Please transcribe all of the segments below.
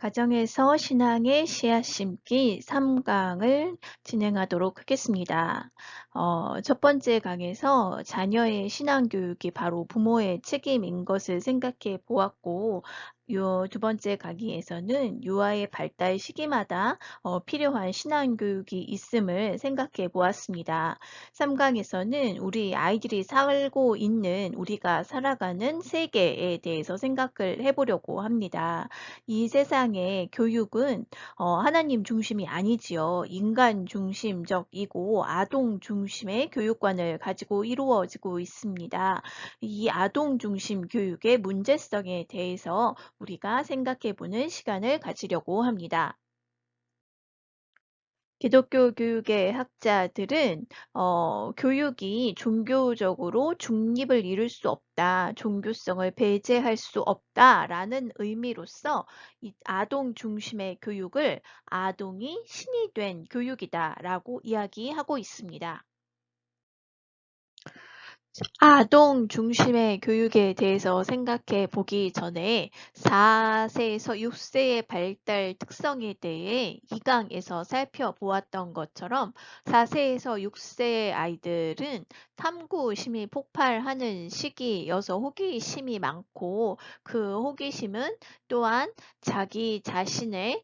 가정에서 신앙의 씨앗 심기 3강을 진행하도록 하겠습니다. 첫 번째 강에서 자녀의 신앙 교육이 바로 부모의 책임인 것을 생각해 보았고, 두 번째 강의에서는 유아의 발달 시기마다 필요한 신앙 교육이 있음을 생각해 보았습니다. 3강에서는 우리 아이들이 살고 있는 우리가 살아가는 세계에 대해서 생각을 해보려고 합니다. 이 세상의 교육은 하나님 중심이 아니지요. 인간 중심적이고 아동 중심의 교육관을 가지고 이루어지고 있습니다. 이 아동 중심 교육의 문제성에 대해서 우리가 생각해 보는 시간을 가지려고 합니다. 기독교 교육의 학자들은 교육이 종교적으로 중립을 이룰 수 없다, 종교성을 배제할 수 없다라는 의미로서 이 아동 중심의 교육을 아동이 신이 된 교육이다라고 이야기하고 있습니다. 아동 중심의 교육에 대해서 생각해 보기 전에 4세에서 6세의 발달 특성에 대해 2강에서 살펴보았던 것처럼 4세에서 6세의 아이들은 탐구심이 폭발하는 시기여서 호기심이 많고 그 호기심은 또한 자기 자신의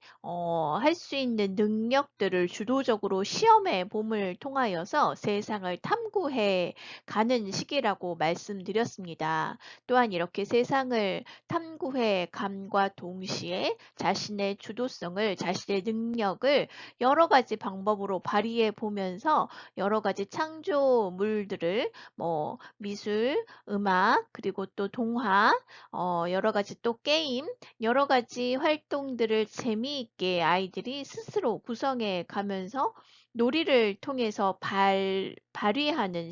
할 수 있는 능력들을 주도적으로 시험해 봄을 통하여서 세상을 탐구해 가는 시기라고 말씀드렸습니다. 또한 이렇게 세상을 탐구해 감과 동시에 자신의 주도성을, 자신의 능력을 여러 가지 방법으로 발휘해 보면서 여러 가지 창조물들을 미술, 음악, 그리고 또 동화, 여러 가지 또 게임, 여러 가지 활동들을 재미있게 아이들이 스스로 구성해 가면서 놀이를 통해서 발휘하는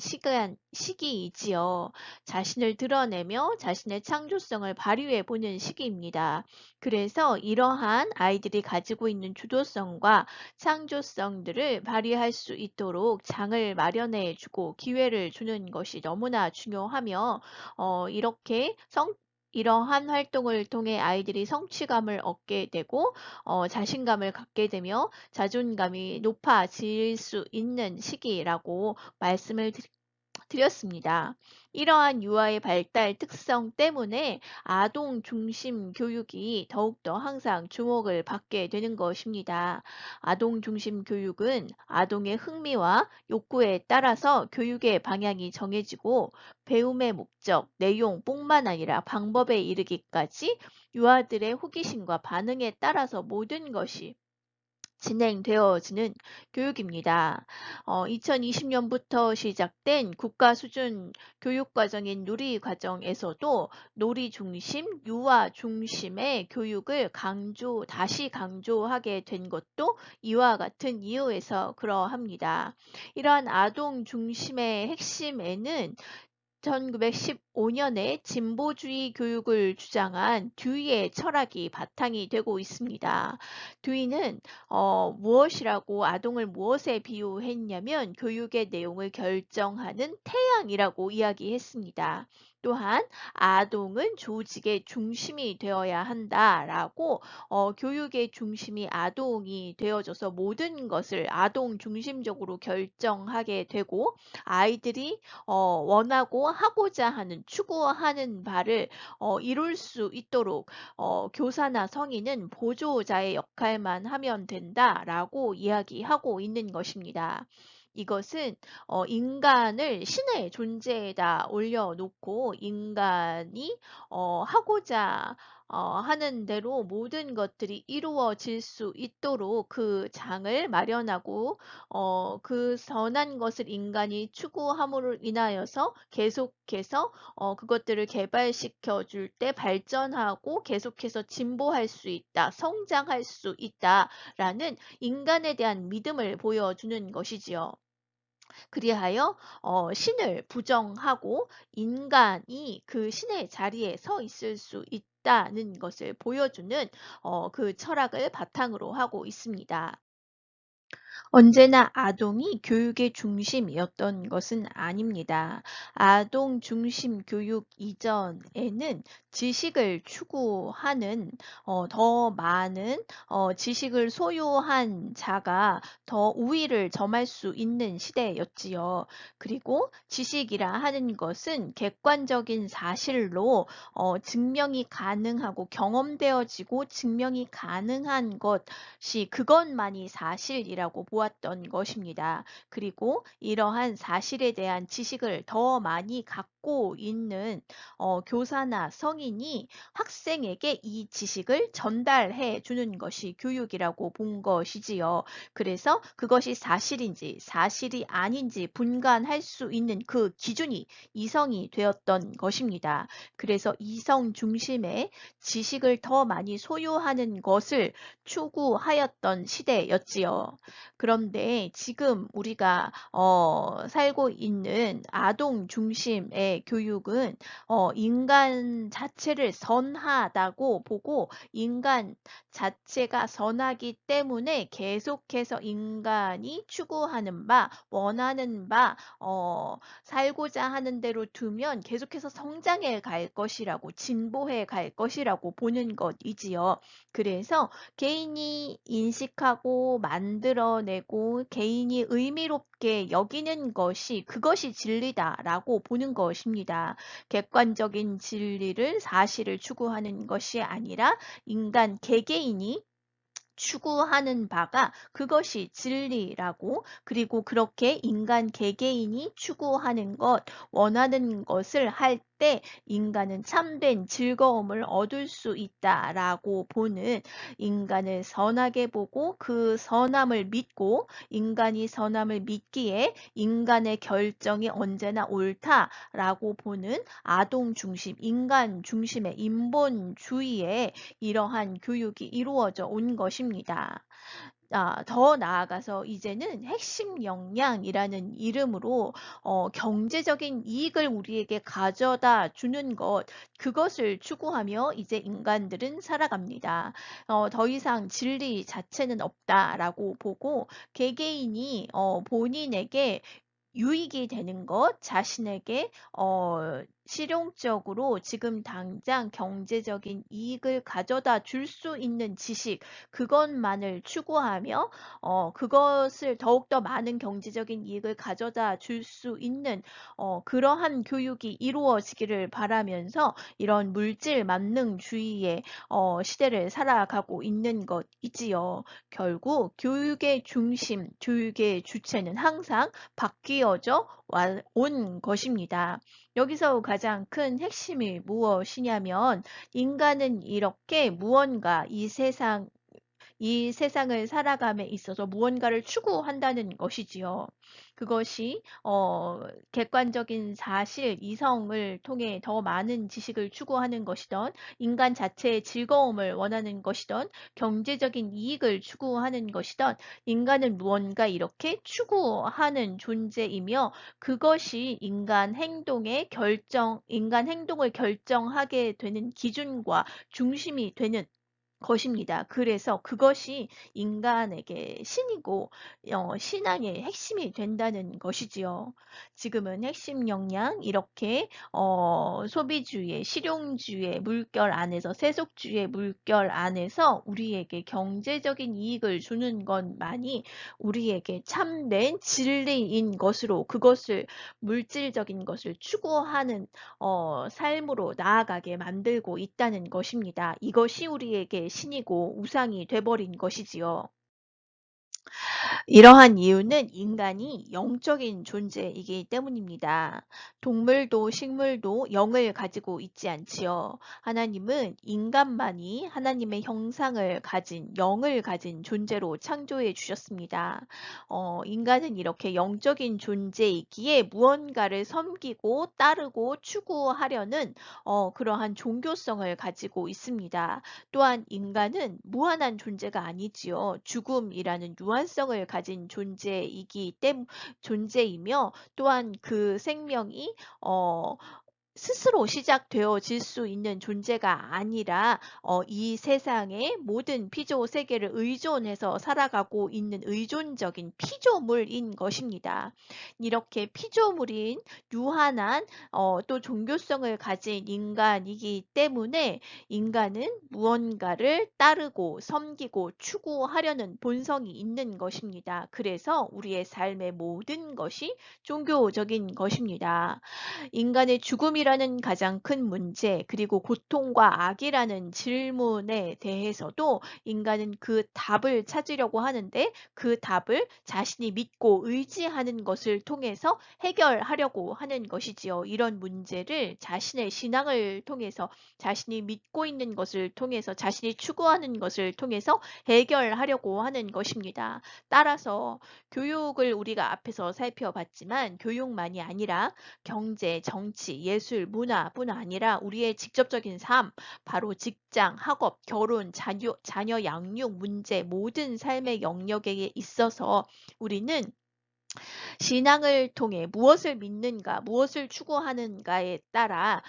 시기이지요. 자신을 드러내며 자신의 창조성을 발휘해 보는 시기입니다. 그래서 이러한 아이들이 가지고 있는 주도성과 창조성들을 발휘할 수 있도록 장을 마련해 주고 기회를 주는 것이 너무나 중요하며, 이렇게 이러한 활동을 통해 아이들이 성취감을 얻게 되고 자신감을 갖게 되며 자존감이 높아질 수 있는 시기라고 말씀을 드렸습니다. 이러한 유아의 발달 특성 때문에 아동 중심 교육이 더욱더 항상 주목을 받게 되는 것입니다. 아동 중심 교육은 아동의 흥미와 욕구에 따라서 교육의 방향이 정해지고 배움의 목적, 내용뿐만 아니라 방법에 이르기까지 유아들의 호기심과 반응에 따라서 모든 것이 진행되어지는 교육입니다. 2020년부터 시작된 국가 수준 교육과정인 누리과정에서도 놀이 중심, 유아 중심의 교육을 다시 강조하게 된 것도 이와 같은 이유에서 그러합니다. 이러한 아동 중심의 핵심에는 1915년에 진보주의 교육을 주장한 듀이의 철학이 바탕이 되고 있습니다. 듀이는 무엇이라고 아동을 무엇에 비유했냐면 교육의 내용을 결정하는 태양이라고 이야기했습니다. 또한 아동은 조직의 중심이 되어야 한다라고 교육의 중심이 아동이 되어져서 모든 것을 아동 중심적으로 결정하게 되고 아이들이 원하고 하고자 하는 추구하는 바를 이룰 수 있도록 교사나 성인은 보조자의 역할만 하면 된다라고 이야기하고 있는 것입니다. 이것은 인간을 신의 존재에다 올려놓고 인간이 하고자 하는 대로 모든 것들이 이루어질 수 있도록 그 장을 마련하고 그 선한 것을 인간이 추구함으로 인하여서 계속해서 그것들을 개발시켜 줄 때 발전하고 계속해서 진보할 수 있다, 성장할 수 있다라는 인간에 대한 믿음을 보여주는 것이지요. 그리하여 신을 부정하고 인간이 그 신의 자리에 서 있을 수 있다는 것을 보여주는 그 철학을 바탕으로 하고 있습니다. 언제나 아동이 교육의 중심이었던 것은 아닙니다. 아동 중심 교육 이전에는 지식을 추구하는 더 많은 지식을 소유한 자가 더 우위를 점할 수 있는 시대였지요. 그리고 지식이라 하는 것은 객관적인 사실로 증명이 가능하고 경험되어지고 증명이 가능한 것이 그것만이 사실이라고 보았던 것입니다. 그리고 이러한 사실에 대한 지식을 더 많이 갖고 있는 교사나 성인이 학생에게 이 지식을 전달해 주는 것이 교육이라고 본 것이지요. 그래서 그것이 사실인지 사실이 아닌지 분간할 수 있는 그 기준이 이성이 되었던 것입니다. 그래서 이성 중심의 지식을 더 많이 소유하는 것을 추구하였던 시대였지요. 그런데 지금 우리가 살고 있는 아동 중심의 교육은 인간 자체를 선하다고 보고 인간 자체가 선하기 때문에 계속해서 인간이 추구하는 바, 원하는 바, 살고자 하는 대로 두면 계속해서 성장해 갈 것이라고, 진보해 갈 것이라고 보는 것이지요. 그래서 개인이 인식하고 만들어내고 개인이 의미롭게 여기는 것이 그것이 진리다라고 보는 것입니다. 객관적인 진리를 사실을 추구하는 것이 아니라 인간 개개인이 추구하는 바가 그것이 진리라고 그리고 그렇게 인간 개개인이 추구하는 것, 원하는 것을 할 때 인간은 참된 즐거움을 얻을 수 있다라고 보는 인간을 선하게 보고 그 선함을 믿고 인간이 선함을 믿기에 인간의 결정이 언제나 옳다라고 보는 아동 중심, 인간 중심의 인본주의의 이러한 교육이 이루어져 온 것입니다. 더 나아가서 이제는 핵심 역량이라는 이름으로 경제적인 이익을 우리에게 가져다 주는 것, 그것을 추구하며 이제 인간들은 살아갑니다. 더 이상 진리 자체는 없다라고 보고 개개인이 본인에게 유익이 되는 것, 자신에게 실용적으로 지금 당장 경제적인 이익을 가져다 줄 수 있는 지식, 그것만을 추구하며 그것을 더욱더 많은 경제적인 이익을 가져다 줄 수 있는 그러한 교육이 이루어지기를 바라면서 이런 물질 만능주의의 시대를 살아가고 있는 것이지요. 결국 교육의 중심, 교육의 주체는 항상 바뀌어져 온 것입니다. 여기서 가장 큰 핵심이 무엇이냐면 인간은 이렇게 무언가 이 세상을 살아감에 있어서 무언가를 추구한다는 것이지요. 그것이 객관적인 사실, 이성을 통해 더 많은 지식을 추구하는 것이던 인간 자체의 즐거움을 원하는 것이던 경제적인 이익을 추구하는 것이던 인간은 무언가 이렇게 추구하는 존재이며 그것이 인간 행동을 결정하게 되는 기준과 중심이 되는 것입니다. 그래서 그것이 인간에게 신이고 신앙의 핵심이 된다는 것이지요. 지금은 핵심 역량 이렇게 소비주의, 실용주의 물결 안에서 세속주의 물결 안에서 우리에게 경제적인 이익을 주는 것만이 우리에게 참된 진리인 것으로 그것을 물질적인 것을 추구하는 삶으로 나아가게 만들고 있다는 것입니다. 이것이 우리에게 신이고 우상이 돼버린 것이지요. 이러한 이유는 인간이 영적인 존재이기 때문입니다. 동물도 식물도 영을 가지고 있지 않지요. 하나님은 인간만이 하나님의 형상을 가진 영을 가진 존재로 창조해 주셨습니다. 인간은 이렇게 영적인 존재이기에 무언가를 섬기고 따르고 추구하려는 그러한 종교성을 가지고 있습니다. 또한 인간은 무한한 존재가 아니지요. 죽음이라는 유한성을 가진 존재이며 또한 그 생명이 스스로 시작되어질 수 있는 존재가 아니라 이 세상의 모든 피조 세계를 의존해서 살아가고 있는 의존적인 피조물인 것입니다. 이렇게 피조물인 유한한 또 종교성을 가진 인간이기 때문에 인간은 무언가를 따르고 섬기고 추구하려는 본성이 있는 것입니다. 그래서 우리의 삶의 모든 것이 종교적인 것입니다. 인간의 죽음이라는 가장 큰 문제, 그리고 고통과 악이라는 질문에 대해서도 인간은 그 답을 찾으려고 하는데 그 답을 자신이 믿고 의지하는 것을 통해서 해결하려고 하는 것이지요. 이런 문제를 자신의 신앙을 통해서 자신이 믿고 있는 것을 통해서 자신이 추구하는 것을 통해서 해결하려고 하는 것입니다. 따라서 교육을 우리가 앞에서 살펴봤지만 교육만이 아니라 경제, 정치, 예술, 문화뿐 아니라 우리의 직접적인 삶, 바로 직장, 학업, 결혼, 자녀 양육 문제, 모든 삶의 영역에 있어서 우리는 신앙을 통해 무엇을 믿는가, 무엇을 추구하는가에 따라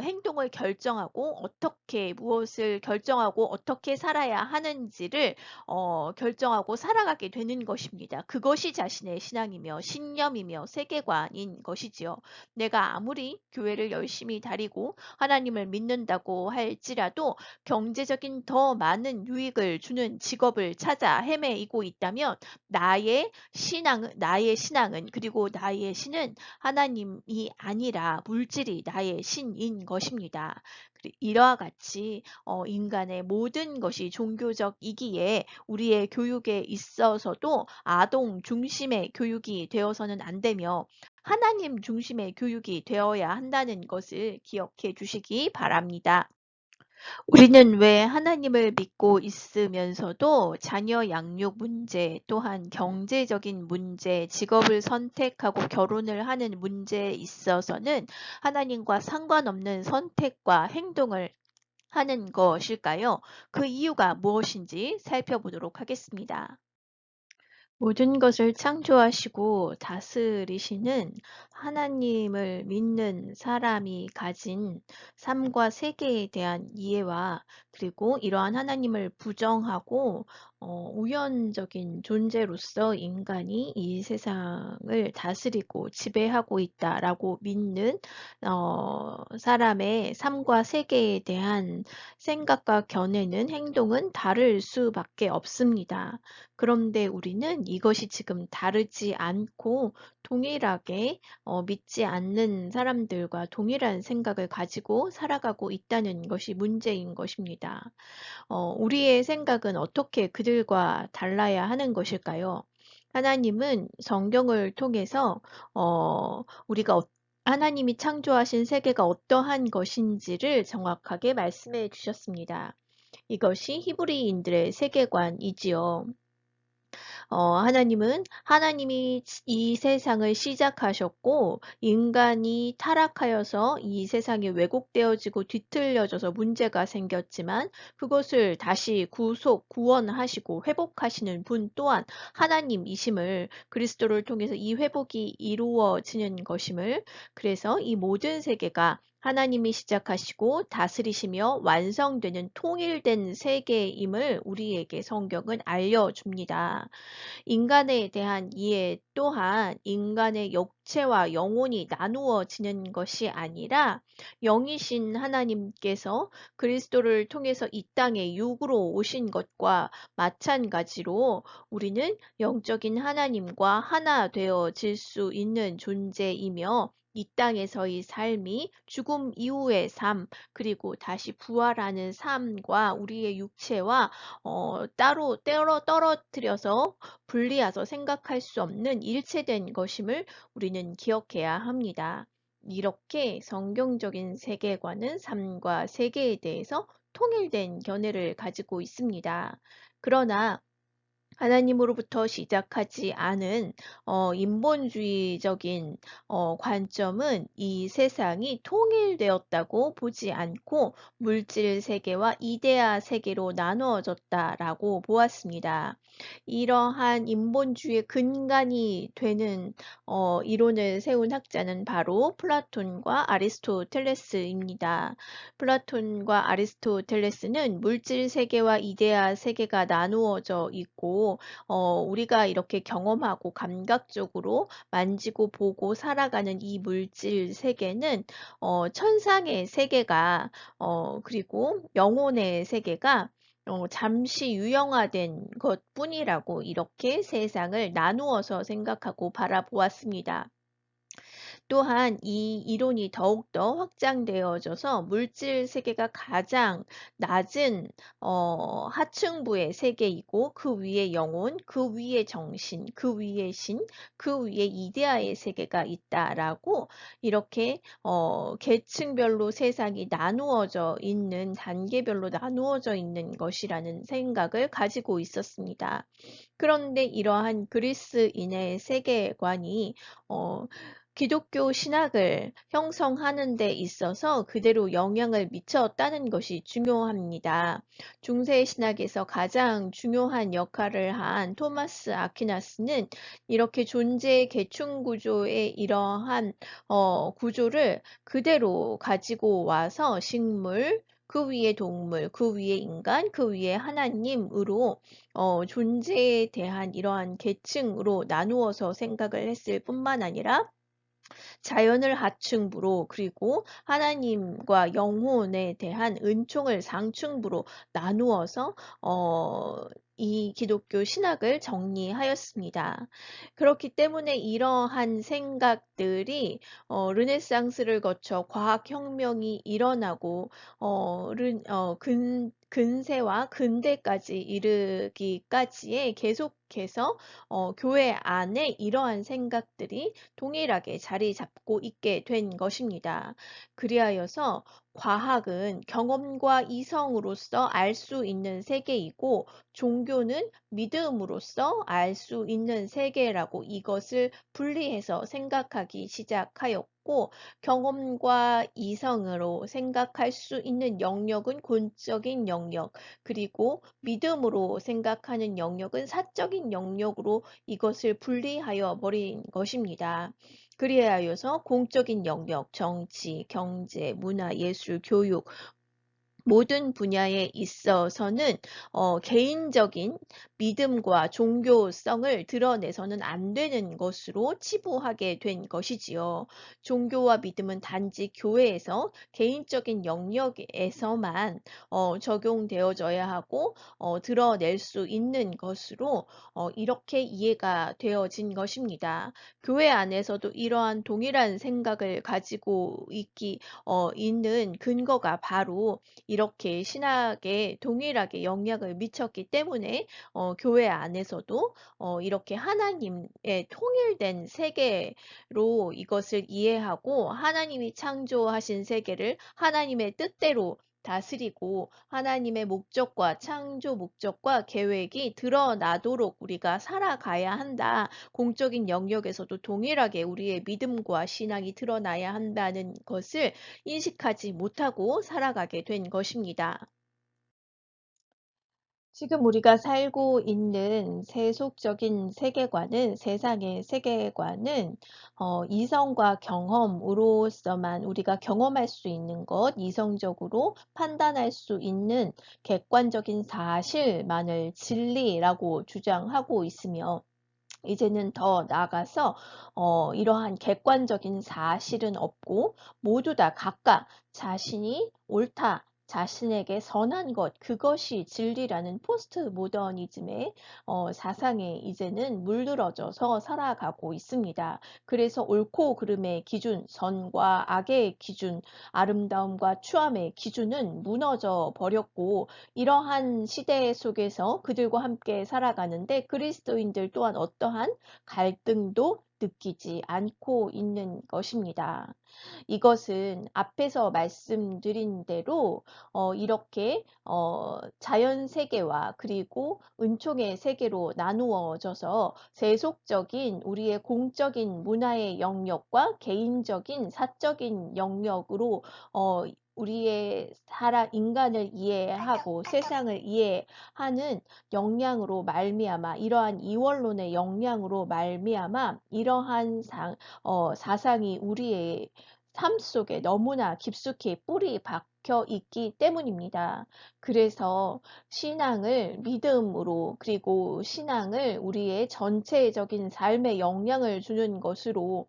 행동을 결정하고 어떻게 무엇을 결정하고 어떻게 살아야 하는지를 결정하고 살아가게 되는 것입니다. 그것이 자신의 신앙이며 신념이며 세계관인 것이지요. 내가 아무리 교회를 열심히 다니고 하나님을 믿는다고 할지라도 경제적인 더 많은 유익을 주는 직업을 찾아 헤매이고 있다면 나의 신앙은 그리고 나의 신은 하나님이 아니라 물질이 나의 신인 것입니다. 이와 같이 인간의 모든 것이 종교적이기에 우리의 교육에 있어서도 아동 중심의 교육이 되어서는 안 되며 하나님 중심의 교육이 되어야 한다는 것을 기억해 주시기 바랍니다. 우리는 왜 하나님을 믿고 있으면서도 자녀 양육 문제, 또한 경제적인 문제, 직업을 선택하고 결혼을 하는 문제에 있어서는 하나님과 상관없는 선택과 행동을 하는 것일까요? 그 이유가 무엇인지 살펴보도록 하겠습니다. 모든 것을 창조하시고 다스리시는 하나님을 믿는 사람이 가진 삶과 세계에 대한 이해와 그리고 이러한 하나님을 부정하고 우연적인 존재로서 인간이 이 세상을 다스리고 지배하고 있다라고 믿는 사람의 삶과 세계에 대한 생각과 견해는 행동은 다를 수밖에 없습니다. 그런데 우리는 이것이 지금 다르지 않고 동일하게 믿지 않는 사람들과 동일한 생각을 가지고 살아가고 있다는 것이 문제인 것입니다. 우리의 생각은 어떻게 그들과 달라야 하는 것일까요? 하나님은 성경을 통해서 우리가 하나님이 창조하신 세계가 어떠한 것인지를 정확하게 말씀해 주셨습니다. 이것이 히브리인들의 세계관이지요. 하나님이 이 세상을 시작하셨고 인간이 타락하여서 이 세상이 왜곡되어지고 뒤틀려져서 문제가 생겼지만 그것을 다시 구원하시고 회복하시는 분 또한 하나님이심을 그리스도를 통해서 이 회복이 이루어지는 것임을 그래서 이 모든 세계가 하나님이 시작하시고 다스리시며 완성되는 통일된 세계임을 우리에게 성경은 알려줍니다. 인간에 대한 이해 또한 인간의 육체와 영혼이 나누어지는 것이 아니라 영이신 하나님께서 그리스도를 통해서 이 땅에 육으로 오신 것과 마찬가지로 우리는 영적인 하나님과 하나 되어질 수 있는 존재이며 이 땅에서의 삶이 죽음 이후의 삶, 그리고 다시 부활하는 삶과 우리의 육체와 따로 떨어뜨려서 분리해서 생각할 수 없는 일체된 것임을 우리는 기억해야 합니다. 이렇게 성경적인 세계관은 삶과 세계에 대해서 통일된 견해를 가지고 있습니다. 그러나 하나님으로부터 시작하지 않은 인본주의적인 관점은 이 세상이 통일되었다고 보지 않고 물질 세계와 이데아 세계로 나누어졌다라고 보았습니다. 이러한 인본주의의 근간이 되는 이론을 세운 학자는 바로 플라톤과 아리스토텔레스입니다. 플라톤과 아리스토텔레스는 물질 세계와 이데아 세계가 나누어져 있고 우리가 이렇게 경험하고 감각적으로 만지고 보고 살아가는 이 물질 세계는 천상의 세계가 그리고 영혼의 세계가 잠시 유형화된 것뿐이라고 이렇게 세상을 나누어서 생각하고 바라보았습니다. 또한 이 이론이 더욱더 확장되어져서 물질 세계가 가장 낮은 하층부의 세계이고 그 위에 영혼, 그 위에 정신, 그 위에 신, 그 위에 이데아의 세계가 있다라고 이렇게 계층별로 세상이 나누어져 있는 단계별로 나누어져 있는 것이라는 생각을 가지고 있었습니다. 그런데 이러한 그리스인의 세계관이 어, 기독교 신학을 형성하는 데 있어서 그대로 영향을 미쳤다는 것이 중요합니다. 중세 신학에서 가장 중요한 역할을 한 토마스 아퀴나스는 이렇게 존재 계층 구조의 이러한 구조를 그대로 가지고 와서 식물, 그 위에 동물, 그 위에 인간, 그 위에 하나님으로 존재에 대한 이러한 계층으로 나누어서 생각을 했을 뿐만 아니라 자연을 하층부로 그리고 하나님과 영혼에 대한 은총을 상층부로 나누어서 이 기독교 신학을 정리하였습니다. 그렇기 때문에 이러한 생각들이 르네상스를 거쳐 과학혁명이 일어나고 근세와 근대까지 이르기까지의 계속해서 교회 안에 이러한 생각들이 동일하게 자리 잡고 있게 된 것입니다. 그리하여서 과학은 경험과 이성으로서 알 수 있는 세계이고 종교는 믿음으로써 알 수 있는 세계라고 이것을 분리해서 생각하기 시작하였고 경험과 이성으로 생각할 수 있는 영역은 본적인 영역, 그리고 믿음으로 생각하는 영역은 사적인 영역으로 이것을 분리하여 버린 것입니다. 그리하여서 공적인 영역, 정치, 경제, 문화, 예술, 교육, 모든 분야에 있어서는 개인적인 믿음과 종교성을 드러내서는 안 되는 것으로 치부하게 된 것이지요. 종교와 믿음은 단지 교회에서 개인적인 영역에서만 적용되어져야 하고 드러낼 수 있는 것으로 이렇게 이해가 되어진 것입니다. 교회 안에서도 이러한 동일한 생각을 가지고 있는 근거가 바로 이렇게 신학에 동일하게 영향을 미쳤기 때문에 교회 안에서도 이렇게 하나님의 통일된 세계로 이것을 이해하고 하나님이 창조하신 세계를 하나님의 뜻대로 다스리고 하나님의 목적과 창조 목적과 계획이 드러나도록 우리가 살아가야 한다. 공적인 영역에서도 동일하게 우리의 믿음과 신앙이 드러나야 한다는 것을 인식하지 못하고 살아가게 된 것입니다. 지금 우리가 살고 있는 세속적인 세계관은, 세상의 세계관은 이성과 경험으로서만 우리가 경험할 수 있는 것, 이성적으로 판단할 수 있는 객관적인 사실만을 진리라고 주장하고 있으며 이제는 더 나아가서 이러한 객관적인 사실은 없고 모두 다 각각 자신이 옳다, 자신에게 선한 것, 그것이 진리라는 포스트 모더니즘의 사상에 이제는 물들어져서 살아가고 있습니다. 그래서 옳고 그름의 기준, 선과 악의 기준, 아름다움과 추함의 기준은 무너져 버렸고 이러한 시대 속에서 그들과 함께 살아가는데 그리스도인들 또한 어떠한 갈등도 느끼지 않고 있는 것입니다. 이것은 앞에서 말씀드린 대로 이렇게 자연 세계와 그리고 은총의 세계로 나누어져서 세속적인 우리의 공적인 문화의 영역과 개인적인 사적인 영역으로 우리의 인간을 이해하고 세상을 이해하는 역량으로 말미암아 이러한 이원론의 역량으로 말미암아 이러한 사상이 우리의 삶 속에 너무나 깊숙이 뿌리 박혀 있기 때문입니다. 그래서 신앙을 믿음으로 그리고 신앙을 우리의 전체적인 삶에 영향을 주는 것으로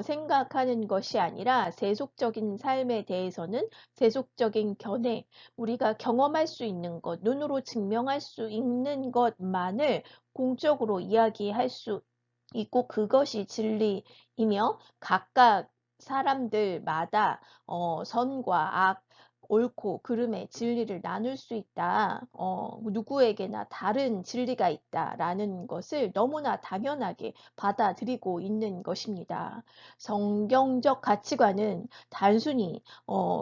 생각하는 것이 아니라 세속적인 삶에 대해서는 세속적인 견해, 우리가 경험할 수 있는 것, 눈으로 증명할 수 있는 것만을 공적으로 이야기할 수 있고 그것이 진리이며 각각 사람들마다 선과 악, 옳고 그름의 진리를 나눌 수 있다. 누구에게나 다른 진리가 있다라는 것을 너무나 당연하게 받아들이고 있는 것입니다. 성경적 가치관은 단순히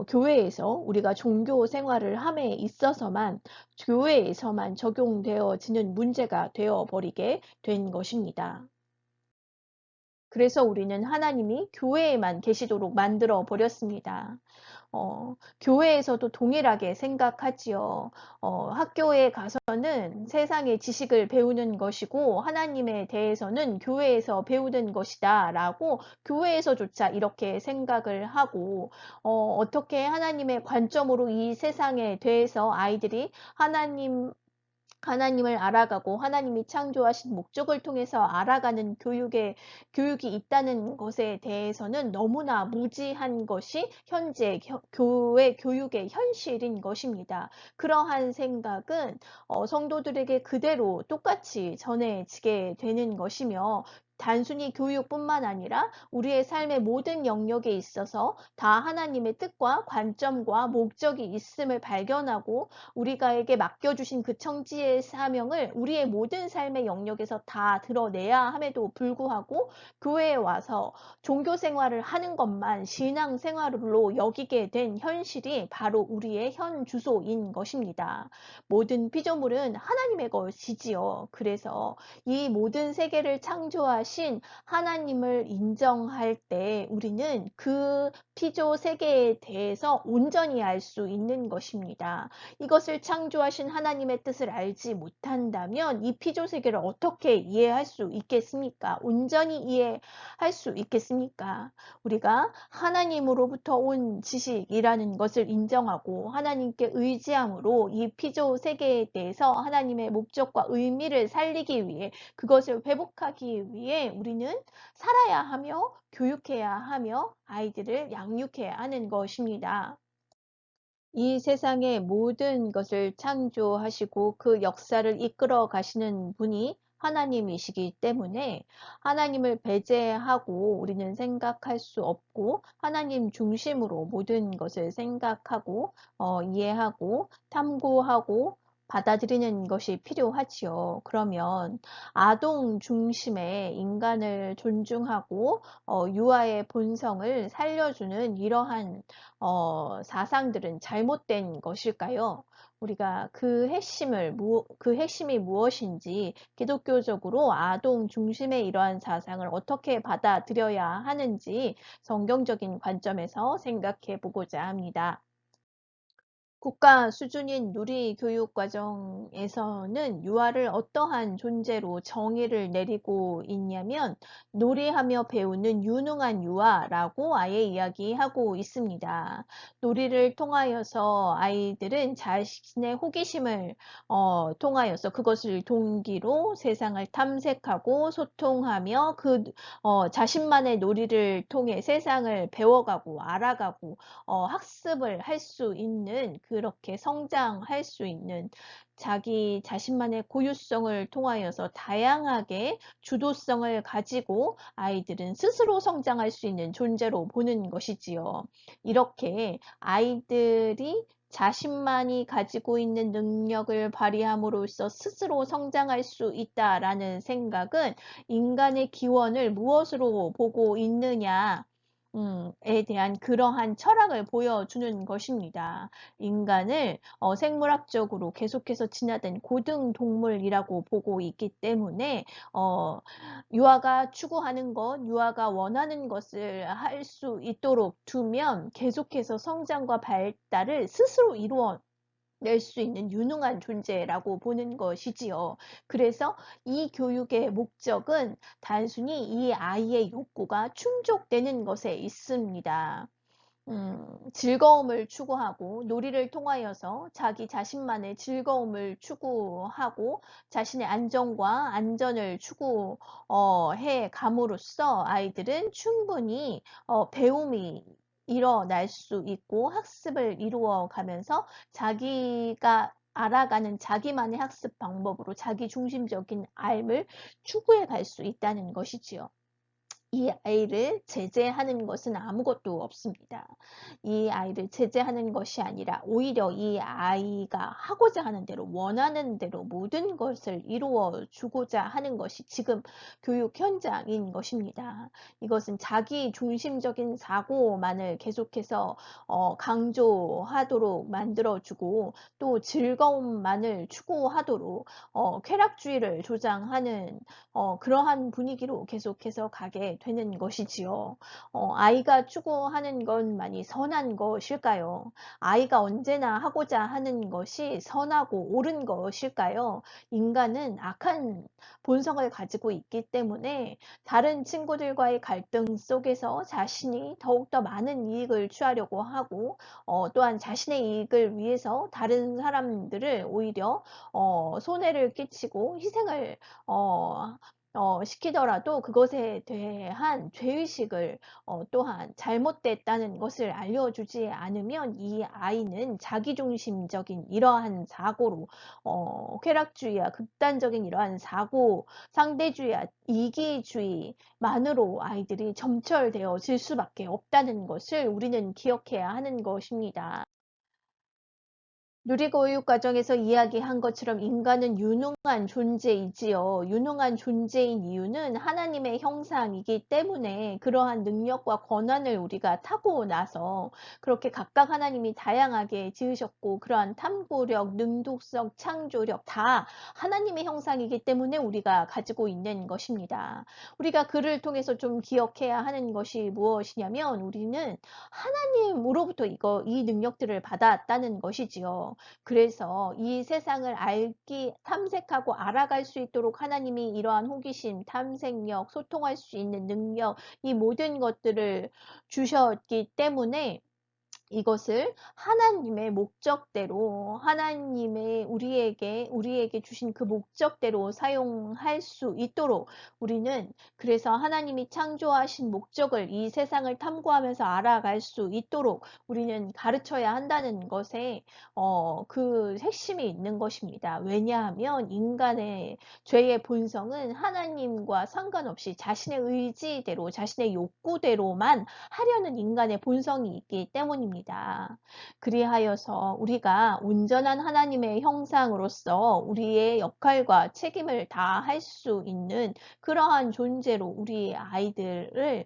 교회에서 우리가 종교 생활을 함에 있어서만 교회에서만 적용되어지는 문제가 되어버리게 된 것입니다. 그래서 우리는 하나님이 교회에만 계시도록 만들어 버렸습니다. 교회에서도 동일하게 생각하지요. 학교에 가서는 세상의 지식을 배우는 것이고 하나님에 대해서는 교회에서 배우는 것이다 라고 교회에서조차 이렇게 생각을 하고 어떻게 하나님의 관점으로 이 세상에 대해서 아이들이 하나님을 알아가고 하나님이 창조하신 목적을 통해서 알아가는 교육이 있다는 것에 대해서는 너무나 무지한 것이 현재 교회 교육의 현실인 것입니다. 그러한 생각은 성도들에게 그대로 똑같이 전해지게 되는 것이며 단순히 교육뿐만 아니라 우리의 삶의 모든 영역에 있어서 다 하나님의 뜻과 관점과 목적이 있음을 발견하고 우리가에게 맡겨주신 그 청지의 사명을 우리의 모든 삶의 영역에서 다 드러내야 함에도 불구하고 교회에 와서 종교 생활을 하는 것만 신앙 생활로 여기게 된 현실이 바로 우리의 현 주소인 것입니다. 모든 피조물은 하나님의 것이지요. 그래서 이 모든 세계를 창조하신 하나님을 인정할 때 우리는 그 피조 세계에 대해서 온전히 알 수 있는 것입니다. 이것을 창조하신 하나님의 뜻을 알지 못한다면 이 피조 세계를 어떻게 이해할 수 있겠습니까? 온전히 이해할 수 있겠습니까? 우리가 하나님으로부터 온 지식이라는 것을 인정하고 하나님께 의지함으로 이 피조 세계에 대해서 하나님의 목적과 의미를 살리기 위해 그것을 회복하기 위해 우리는 살아야 하며 교육해야 하며 아이들을 양육해야 하는 것입니다. 이 세상의 모든 것을 창조하시고 그 역사를 이끌어 가시는 분이 하나님이시기 때문에 하나님을 배제하고 우리는 생각할 수 없고 하나님 중심으로 모든 것을 생각하고 이해하고 탐구하고 받아들이는 것이 필요하지요. 그러면 아동 중심의 인간을 존중하고 유아의 본성을 살려주는 이러한 사상들은 잘못된 것일까요? 우리가 그 핵심이 무엇인지 기독교적으로 아동 중심의 이러한 사상을 어떻게 받아들여야 하는지 성경적인 관점에서 생각해 보고자 합니다. 국가 수준인 누리교육과정에서는 유아를 어떠한 존재로 정의를 내리고 있냐면 놀이하며 배우는 유능한 유아라고 아예 이야기하고 있습니다. 놀이를 통하여서 아이들은 자신의 호기심을 통하여서 그것을 동기로 세상을 탐색하고 소통하며 자신만의 놀이를 통해 세상을 배워가고 알아가고 학습을 할 수 있는 그렇게 성장할 수 있는 자기 자신만의 고유성을 통하여서 다양하게 주도성을 가지고 아이들은 스스로 성장할 수 있는 존재로 보는 것이지요. 이렇게 아이들이 자신만이 가지고 있는 능력을 발휘함으로써 스스로 성장할 수 있다라는 생각은 인간의 기원을 무엇으로 보고 있느냐 에 대한 그러한 철학을 보여주는 것입니다. 인간을 생물학적으로 계속해서 진화된 고등동물이라고 보고 있기 때문에 유아가 추구하는 것, 유아가 원하는 것을 할 수 있도록 두면 계속해서 성장과 발달을 스스로 이루어 낼 수 있는 유능한 존재라고 보는 것이지요. 그래서 이 교육의 목적은 단순히 이 아이의 욕구가 충족되는 것에 있습니다. 즐거움을 추구하고 놀이를 통하여서 자기 자신만의 즐거움을 추구하고 자신의 안정과 안전을 추구해 감으로써 아이들은 충분히 배움이 일어날 수 있고 학습을 이루어 가면서 자기가 알아가는 자기만의 학습 방법으로 자기 중심적인 삶을 추구해 갈 수 있다는 것이지요. 이 아이를 제재하는 것은 아무것도 없습니다. 이 아이를 제재하는 것이 아니라 오히려 이 아이가 하고자 하는 대로 원하는 대로 모든 것을 이루어 주고자 하는 것이 지금 교육 현장인 것입니다. 이것은 자기 중심적인 사고만을 계속해서 강조하도록 만들어주고 또 즐거움만을 추구하도록 쾌락주의를 조장하는 그러한 분위기로 계속해서 가게 되는 것이지요. 아이가 추구하는 것만이 선한 것일까요? 아이가 언제나 하고자 하는 것이 선하고 옳은 것일까요? 인간은 악한 본성을 가지고 있기 때문에 다른 친구들과의 갈등 속에서 자신이 더욱더 많은 이익을 취하려고 하고 또한 자신의 이익을 위해서 다른 사람들을 오히려 손해를 끼치고 희생을 시키더라도 그것에 대한 죄의식을 또한 잘못됐다는 것을 알려주지 않으면 이 아이는 자기중심적인 이러한 사고로 쾌락주의와 극단적인 이러한 사고, 상대주의와 이기주의만으로 아이들이 점철되어질 수밖에 없다는 것을 우리는 기억해야 하는 것입니다. 누리교육 과정에서 이야기한 것처럼 인간은 유능한 존재이지요. 유능한 존재인 이유는 하나님의 형상이기 때문에 그러한 능력과 권한을 우리가 타고나서 그렇게 각각 하나님이 다양하게 지으셨고 그러한 탐구력, 능동성, 창조력 다 하나님의 형상이기 때문에 우리가 가지고 있는 것입니다. 우리가 그를 통해서 좀 기억해야 하는 것이 무엇이냐면 우리는 하나님으로부터 이 능력들을 받았다는 것이지요. 그래서 이 세상을 탐색하고 알아갈 수 있도록 하나님이 이러한 호기심, 탐색력, 소통할 수 있는 능력, 이 모든 것들을 주셨기 때문에 이것을 하나님의 목적대로 하나님의 우리에게 주신 그 목적대로 사용할 수 있도록 우리는 그래서 하나님이 창조하신 목적을 이 세상을 탐구하면서 알아갈 수 있도록 우리는 가르쳐야 한다는 것에 그 핵심이 있는 것입니다. 왜냐하면 인간의 죄의 본성은 하나님과 상관없이 자신의 의지대로 자신의 욕구대로만 하려는 인간의 본성이 있기 때문입니다. 그리하여서 우리가 온전한 하나님의 형상으로서 우리의 역할과 책임을 다할 수 있는 그러한 존재로 우리 아이들을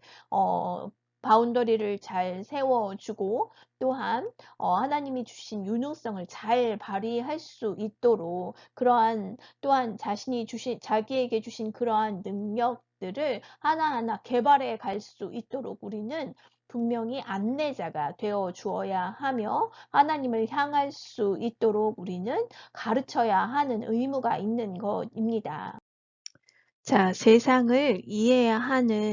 바운더리를 잘 세워주고 또한 하나님이 주신 유능성을 잘 발휘할 수 있도록 그러한 또한 자기에게 주신 그러한 능력들을 하나하나 개발해 갈 수 있도록 우리는 분명히 안내자가 되어 주어야 하며 하나님을 향할 수 있도록 우리는 가르쳐야 하는 의무가 있는 것입니다. 자, 세상을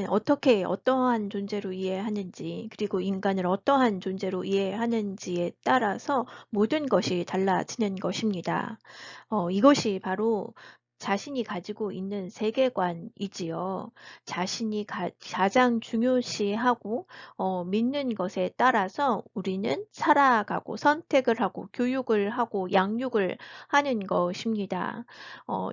어떻게, 어떠한 존재로 이해하는지, 그리고 인간을 어떠한 존재로 이해하는지에 따라서 모든 것이 달라지는 것입니다. 이것이 바로 자신이 가지고 있는 세계관이지요. 자신이 가장 중요시하고 믿는 것에 따라서 우리는 살아가고 선택을 하고 교육을 하고 양육을 하는 것입니다.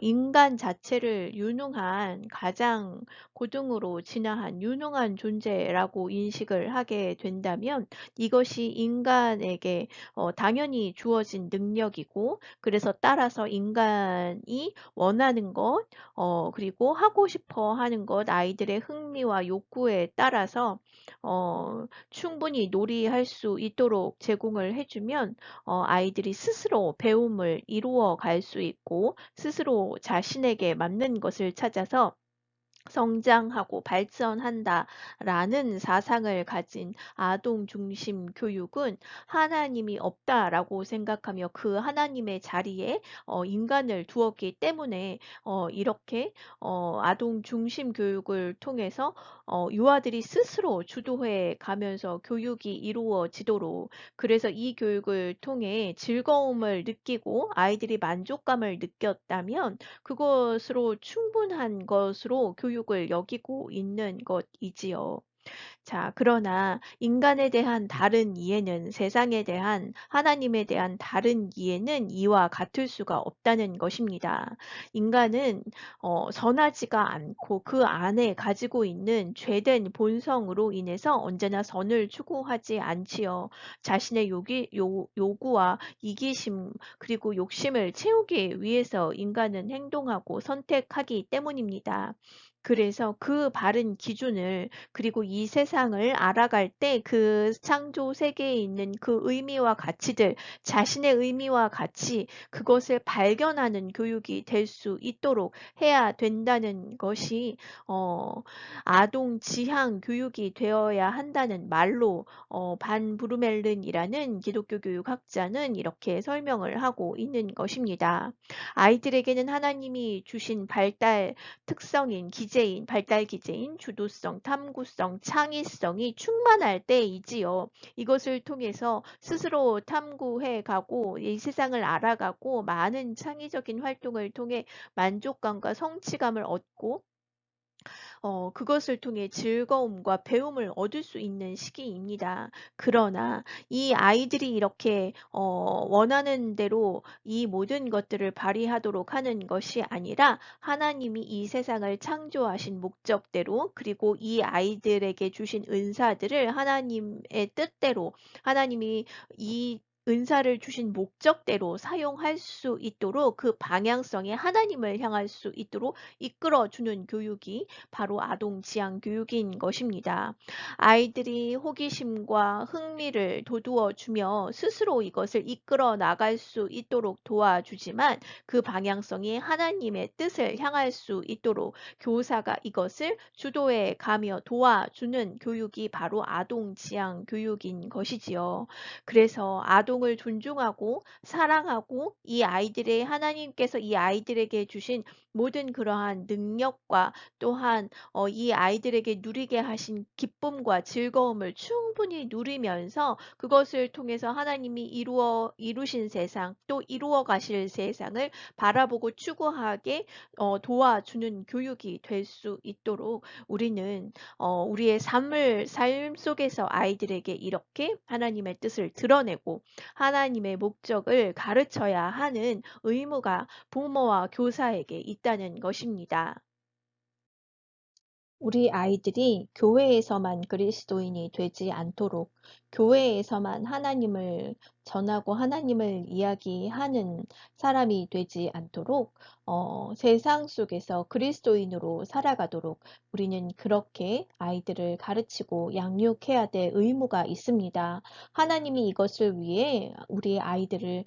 인간 자체를 유능한 가장 고등으로 진화한 유능한 존재라고 인식을 하게 된다면 이것이 인간에게 당연히 주어진 능력이고 그래서 따라서 인간이 원하는 것 그리고 하고 싶어 하는 것 아이들의 흥미와 욕구에 따라서 충분히 놀이할 수 있도록 제공을 해주면 아이들이 스스로 배움을 이루어 갈 수 있고 스스로 자신에게 맞는 것을 찾아서 성장하고 발전한다라는 사상을 가진 아동 중심 교육은 하나님이 없다라고 생각하며 그 하나님의 자리에 인간을 두었기 때문에 이렇게 아동 중심 교육을 통해서 유아들이 스스로 주도해 가면서 교육이 이루어지도록 그래서 이 교육을 통해 즐거움을 느끼고 아이들이 만족감을 느꼈다면 그것으로 충분한 것으로 교육을 여기고 있는 것이지요. 자, 그러나 인간에 대한 다른 이해는 세상에 대한 하나님에 대한 다른 이해는 이와 같을 수가 없다는 것입니다. 인간은 선하지가 않고 그 안에 가지고 있는 죄된 본성으로 인해서 언제나 선을 추구하지 않지요. 자신의 요구와 이기심 그리고 욕심을 채우기 위해서 인간은 행동하고 선택하기 때문입니다. 그래서 그 바른 기준을 그리고 이 세상을 알아갈 때 그 창조 세계에 있는 그 의미와 가치들, 자신의 의미와 가치, 그것을 발견하는 교육이 될 수 있도록 해야 된다는 것이, 아동 지향 교육이 되어야 한다는 말로, 반 브루멜른이라는 기독교 교육학자는 이렇게 설명을 하고 있는 것입니다. 아이들에게는 하나님이 주신 발달 특성인 기재인, 발달 기재인, 주도성, 탐구성, 창의성이 충만할 때이지요. 이것을 통해서 스스로 탐구해 가고 이 세상을 알아가고 많은 창의적인 활동을 통해 만족감과 성취감을 얻고 그것을 통해 즐거움과 배움을 얻을 수 있는 시기입니다. 그러나 이 아이들이 이렇게 원하는 대로 이 모든 것들을 발휘하도록 하는 것이 아니라 하나님이 이 세상을 창조하신 목적대로 그리고 이 아이들에게 주신 은사들을 하나님의 뜻대로 하나님이 이 은사를 주신 목적대로 사용할 수 있도록 그 방향성에 하나님을 향할 수 있도록 이끌어 주는 교육이 바로 아동 지향 교육인 것입니다. 아이들이 호기심과 흥미를 돋우어 주며 스스로 이것을 이끌어 나갈 수 있도록 도와주지만 그 방향성이 하나님의 뜻을 향할 수 있도록 교사가 이것을 주도해 가며 도와주는 교육이 바로 아동 지향 교육인 것이지요. 그래서 아동을 존중하고 사랑하고 이 아이들의 하나님께서 이 아이들에게 주신 모든 그러한 능력과 또한 이 아이들에게 누리게 하신 기쁨과 즐거움을 충분히 누리면서 그것을 통해서 하나님이 이루신 세상 또 이루어 가실 세상을 바라보고 추구하게 도와주는 교육이 될 수 있도록 우리는 우리의 삶 속에서 아이들에게 이렇게 하나님의 뜻을 드러내고 하나님의 목적을 가르쳐야 하는 의무가 부모와 교사에게 있다는 것입니다. 우리 아이들이 교회에서만 그리스도인이 되지 않도록 교회에서만 하나님을 전하고 하나님을 이야기하는 사람이 되지 않도록 세상 속에서 그리스도인으로 살아가도록 우리는 그렇게 아이들을 가르치고 양육해야 될 의무가 있습니다. 하나님이 이것을 위해 우리 아이들을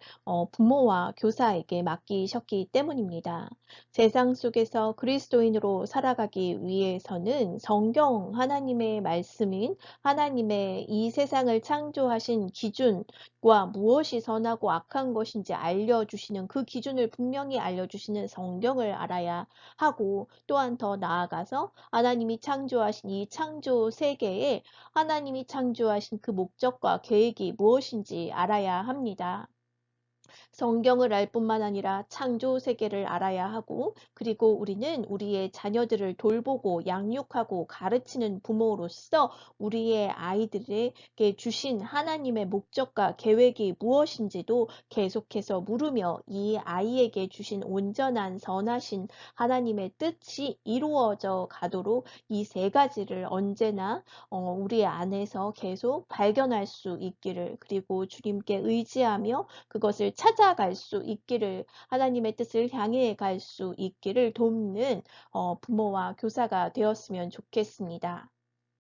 부모와 교사에게 맡기셨기 때문입니다. 세상 속에서 그리스도인으로 살아가기 위해서는 성경 하나님의 말씀인 하나님의 이 세상을 창조하신 기준과 무엇이 선하고 악한 것인지 알려주시는 그 기준을 분명히 알려주시는 성경을 알아야 하고 또한 더 나아가서 하나님이 창조하신 이 창조 세계에 하나님이 창조하신 그 목적과 계획이 무엇인지 알아야 합니다. 성경을 알 뿐만 아니라 창조 세계를 알아야 하고, 그리고 우리는 우리의 자녀들을 돌보고 양육하고 가르치는 부모로서 우리의 아이들에게 주신 하나님의 목적과 계획이 무엇인지도 계속해서 물으며 이 아이에게 주신 온전한 선하신 하나님의 뜻이 이루어져 가도록 이 세 가지를 언제나 우리 안에서 계속 발견할 수 있기를, 그리고 주님께 의지하며 그것을 찾아갈 수 있기를, 하나님의 뜻을 향해 갈 수 있기를 돕는 부모와 교사가 되었으면 좋겠습니다.